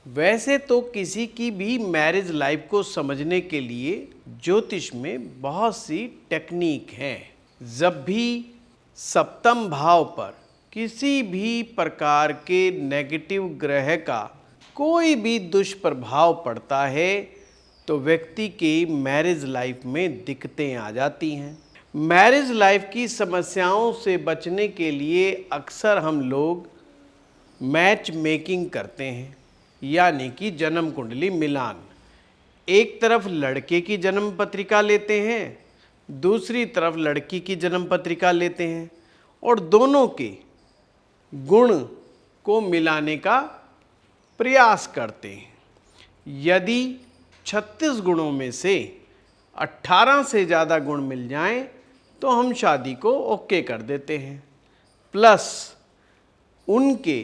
वैसे तो किसी की भी मैरिज लाइफ को समझने के लिए ज्योतिष में बहुत सी टेक्निक हैं। जब भी सप्तम भाव पर किसी भी प्रकार के नेगेटिव ग्रह का कोई भी दुष्प्रभाव पड़ता है तो व्यक्ति की मैरिज लाइफ में दिक्कतें आ जाती हैं। मैरिज लाइफ की समस्याओं से बचने के लिए अक्सर हम लोग मैच मेकिंग करते हैं, यानी कि जन्म कुंडली मिलान। एक तरफ लड़के की जन्म पत्रिका लेते हैं, दूसरी तरफ लड़की की जन्म पत्रिका लेते हैं और दोनों के गुण को मिलाने का प्रयास करते हैं। यदि 36 गुणों में से 18 से ज़्यादा गुण मिल जाएं तो हम शादी को ओके कर देते हैं। प्लस उनके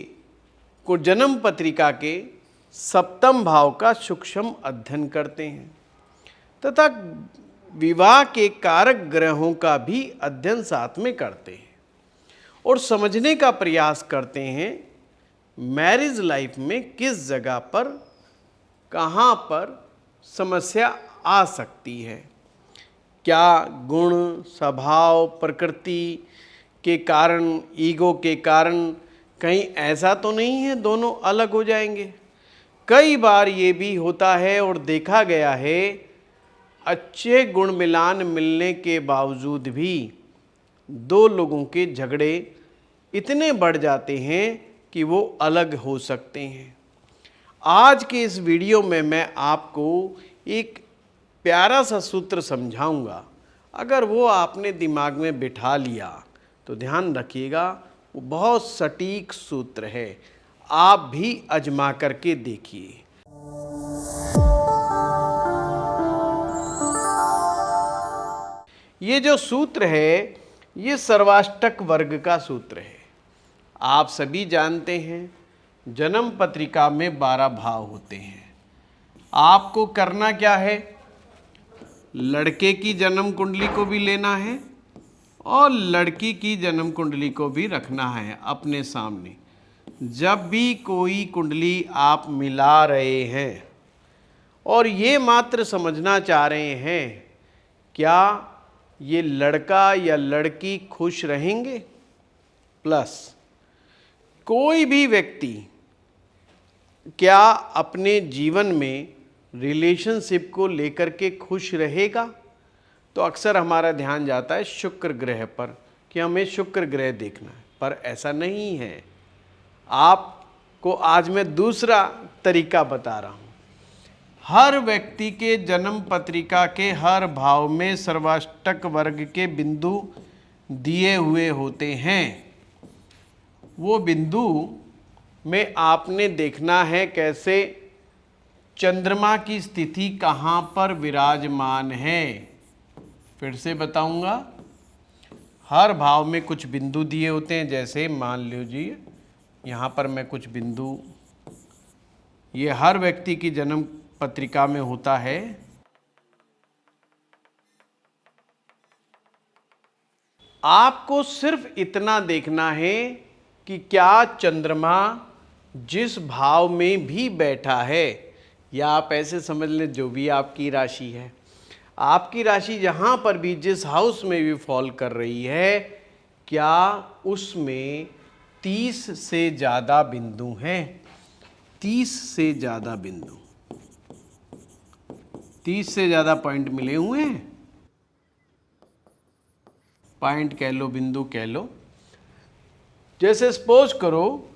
को जन्म पत्रिका के सप्तम भाव का सूक्ष्म अध्ययन करते हैं तथा विवाह के कारक ग्रहों का भी अध्ययन साथ में करते हैं और समझने का प्रयास करते हैं मैरिज लाइफ में किस जगह पर कहाँ पर समस्या आ सकती है। क्या गुण, स्वभाव, प्रकृति के कारण, ईगो के कारण कहीं ऐसा तो नहीं है दोनों अलग हो जाएंगे। कई बार ये भी होता है और देखा गया है, अच्छे गुण मिलान मिलने के बावजूद भी दो लोगों के झगड़े इतने बढ़ जाते हैं कि वो अलग हो सकते हैं। आज के इस वीडियो में मैं आपको एक प्यारा सा सूत्र समझाऊंगा। अगर वो आपने दिमाग में बिठा लिया तो ध्यान रखिएगा, वो बहुत सटीक सूत्र है। आप भी आजमा करके देखिए। ये जो सूत्र है ये सर्वाष्टक वर्ग का सूत्र है। आप सभी जानते हैं जन्म पत्रिका में 12 भाव होते हैं। आपको करना क्या है, लड़के की जन्म कुंडली को भी लेना है और लड़की की जन्म कुंडली को भी रखना है अपने सामने। जब भी कोई कुंडली आप मिला रहे हैं और ये मात्र समझना चाह रहे हैं क्या ये लड़का या लड़की खुश रहेंगे, प्लस कोई भी व्यक्ति क्या अपने जीवन में रिलेशनशिप को लेकर के खुश रहेगा, तो अक्सर हमारा ध्यान जाता है शुक्र ग्रह पर कि हमें शुक्र ग्रह देखना है, पर ऐसा नहीं है। आपको आज मैं दूसरा तरीका बता रहा हूँ। हर व्यक्ति के जन्म पत्रिका के हर भाव में सर्वाष्टक वर्ग के बिंदु दिए हुए होते हैं। वो बिंदु में आपने देखना है कैसे चंद्रमा की स्थिति कहाँ पर विराजमान है। फिर से बताऊंगा, हर भाव में कुछ बिंदु दिए होते हैं। जैसे मान लीजिए यहाँ पर मैं कुछ बिंदु, ये हर व्यक्ति की जन्म पत्रिका में होता है। आपको सिर्फ इतना देखना है कि क्या चंद्रमा जिस भाव में भी बैठा है, या आप ऐसे समझ लें जो भी आपकी राशि है, आपकी राशि जहाँ पर भी जिस हाउस में भी फॉल कर रही है, क्या उसमें 30 से ज़्यादा बिंदु हैं। 30 से ज़्यादा बिंदु, 30 से ज़्यादा पॉइंट मिले हुए हैं। पॉइंट कह लो, बिंदु कह लो। जैसे सपोज करो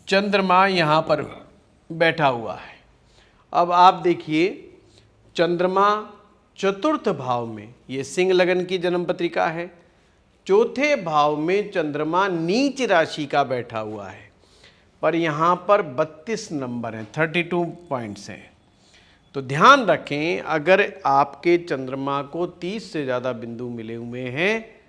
चंद्रमा यहाँ पर बैठा हुआ है। अब आप देखिए चंद्रमा चतुर्थ भाव में, ये सिंह लगन की जन्म पत्रिका है, चौथे भाव में चंद्रमा नीच राशि का बैठा हुआ है, पर यहाँ पर 32 नंबर हैं, 32 पॉइंट्स हैं। तो ध्यान रखें, अगर आपके चंद्रमा को 30 से ज़्यादा बिंदु मिले हुए हैं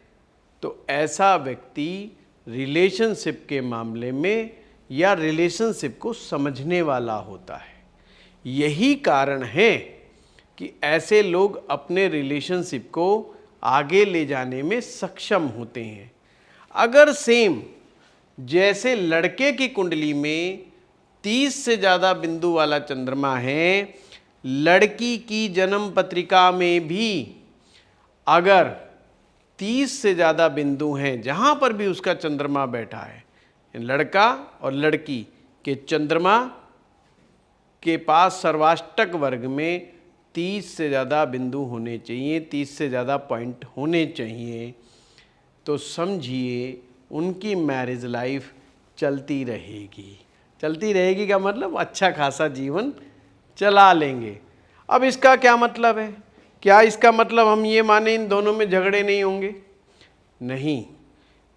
तो ऐसा व्यक्ति रिलेशनशिप के मामले में या रिलेशनशिप को समझने वाला होता है। यही कारण है कि ऐसे लोग अपने रिलेशनशिप को आगे ले जाने में सक्षम होते हैं। अगर सेम जैसे लड़के की कुंडली में 30 से ज़्यादा बिंदु वाला चंद्रमा है, लड़की की जन्म पत्रिका में भी अगर 30 से ज़्यादा बिंदु हैं, जहाँ पर भी उसका चंद्रमा बैठा है, लड़का और लड़की के चंद्रमा के पास सर्वाष्टक वर्ग में 30 से ज़्यादा बिंदु होने चाहिए, 30 से ज़्यादा पॉइंट होने चाहिए, तो समझिए उनकी मैरिज लाइफ चलती रहेगी। चलती रहेगी का मतलब अच्छा खासा जीवन चला लेंगे। अब इसका क्या मतलब है? क्या इसका मतलब हम ये माने इन दोनों में झगड़े नहीं होंगे? नहीं,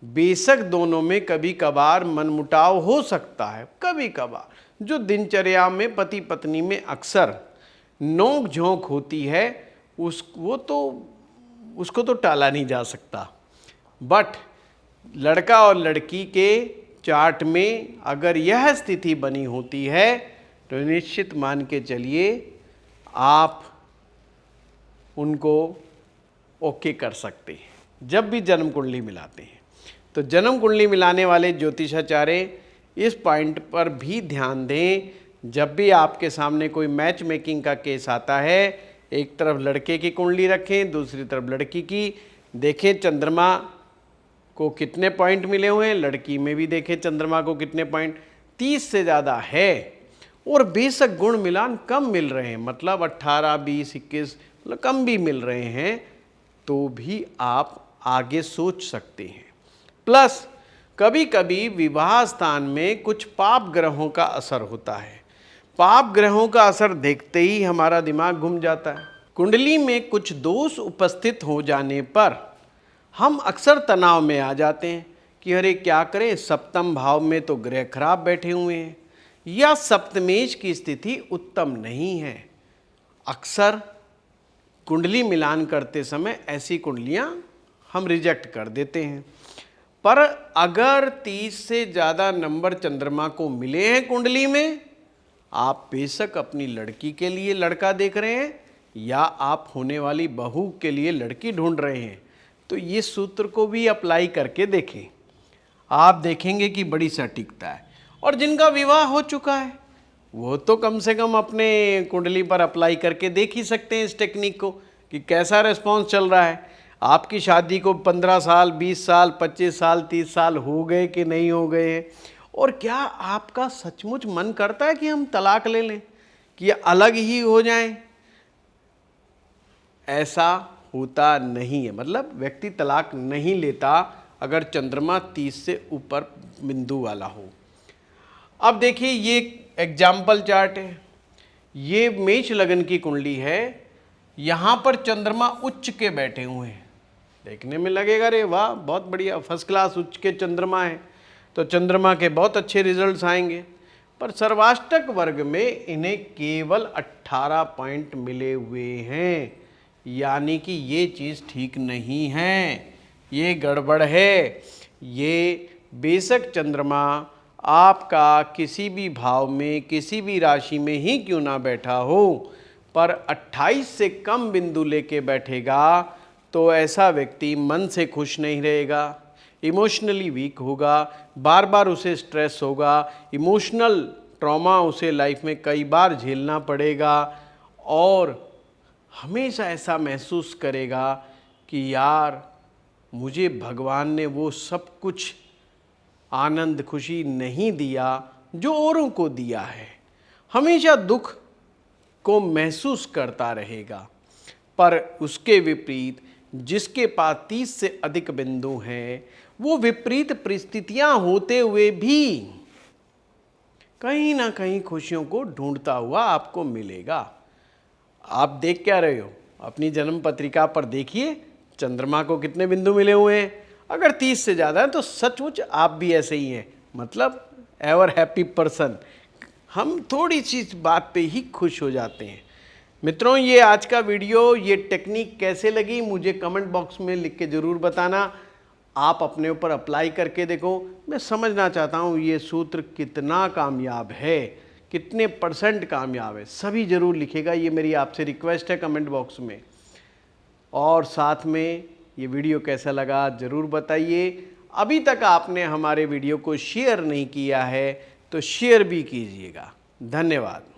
बेशक दोनों में कभी कभार मनमुटाव हो सकता है, कभी कभार जो दिनचर्या में पति पत्नी में अक्सर नोक झोंक होती है, उसको तो टाला नहीं जा सकता। बट लड़का और लड़की के चार्ट में अगर यह स्थिति बनी होती है तो निश्चित मान के चलिए आप उनको ओके कर सकते हैं। जब भी जन्म कुंडली मिलाते हैं तो जन्म कुंडली मिलाने वाले ज्योतिषाचार्य इस पॉइंट पर भी ध्यान दें, जब भी आपके सामने कोई मैच मेकिंग का केस आता है, एक तरफ लड़के की कुंडली रखें, दूसरी तरफ लड़की की, देखें चंद्रमा को कितने पॉइंट मिले हुए हैं, लड़की में भी देखें चंद्रमा को कितने पॉइंट, 30 से ज़्यादा है और बेशक गुण मिलान कम मिल रहे हैं, मतलब 18, 20, 21 मतलब कम भी मिल रहे हैं, तो भी आप आगे सोच सकते हैं। प्लस कभी कभी विवाह स्थान में कुछ पाप ग्रहों का असर होता है। पाप ग्रहों का असर देखते ही हमारा दिमाग घूम जाता है। कुंडली में कुछ दोष उपस्थित हो जाने पर हम अक्सर तनाव में आ जाते हैं कि अरे क्या करें, सप्तम भाव में तो ग्रह खराब बैठे हुए हैं या सप्तमेश की स्थिति उत्तम नहीं है। अक्सर कुंडली मिलान करते समय ऐसी कुंडलियां हम रिजेक्ट कर देते हैं। पर अगर 30 से ज़्यादा नंबर चंद्रमा को मिले हैं कुंडली में, आप बेशक अपनी लड़की के लिए लड़का देख रहे हैं या आप होने वाली बहू के लिए लड़की ढूंढ रहे हैं, तो ये सूत्र को भी अप्लाई करके देखें, आप देखेंगे कि बड़ी सटीकता है। और जिनका विवाह हो चुका है वो तो कम से कम अपने कुंडली पर अप्लाई करके देख ही सकते हैं इस टेक्निक को कि कैसा रिस्पॉन्स चल रहा है। आपकी शादी को 15 साल, 20 साल, 25 साल, 30 साल हो गए कि नहीं हो गए हैं, और क्या आपका सचमुच मन करता है कि हम तलाक ले लें, कि अलग ही हो जाएं? ऐसा होता नहीं है, मतलब व्यक्ति तलाक नहीं लेता अगर चंद्रमा 30 से ऊपर बिंदु वाला हो। अब देखिए ये एग्जाम्पल चार्ट है, ये मेष लगन की कुंडली है, यहाँ पर चंद्रमा उच्च के बैठे हुए हैं। देखने में लगेगा रे वाह बहुत बढ़िया, फर्स्ट क्लास उच्च के चंद्रमा है, तो चंद्रमा के बहुत अच्छे रिजल्ट्स आएंगे। पर सर्वाष्टक वर्ग में इन्हें केवल 18 पॉइंट मिले हुए हैं, यानी कि ये चीज़ ठीक नहीं है, ये गड़बड़ है। ये बेशक चंद्रमा आपका किसी भी भाव में, किसी भी राशि में ही क्यों ना बैठा हो, पर 28 से कम बिंदु लेके बैठेगा तो ऐसा व्यक्ति मन से खुश नहीं रहेगा, इमोशनली वीक होगा, बार बार उसे स्ट्रेस होगा, इमोशनल ट्रॉमा उसे लाइफ में कई बार झेलना पड़ेगा और हमेशा ऐसा महसूस करेगा कि यार मुझे भगवान ने वो सब कुछ आनंद खुशी नहीं दिया जो औरों को दिया है, हमेशा दुख को महसूस करता रहेगा। पर उसके विपरीत जिसके पास 30 से अधिक बिंदु हैं, वो विपरीत परिस्थितियां होते हुए भी कहीं ना कहीं खुशियों को ढूंढता हुआ आपको मिलेगा। आप देख क्या रहे हो? अपनी जन्म पत्रिका पर देखिए चंद्रमा को कितने बिंदु मिले हुए हैं। अगर 30 से ज़्यादा है तो सचमुच आप भी ऐसे ही हैं, मतलब एवर हैप्पी पर्सन। हम थोड़ी सी बात पे ही खुश हो जाते हैं। मित्रों, ये आज का वीडियो, ये टेक्निक कैसे लगी मुझे कमेंट बॉक्स में लिख के ज़रूर बताना। आप अपने ऊपर अप्लाई करके देखो। मैं समझना चाहता हूँ ये सूत्र कितना कामयाब है, कितने % कामयाब है, सभी ज़रूर लिखेगा। ये मेरी आपसे रिक्वेस्ट है कमेंट बॉक्स में। और साथ में ये वीडियो कैसा लगा ज़रूर बताइए। अभी तक आपने हमारे वीडियो को शेयर नहीं किया है तो शेयर भी कीजिएगा। धन्यवाद।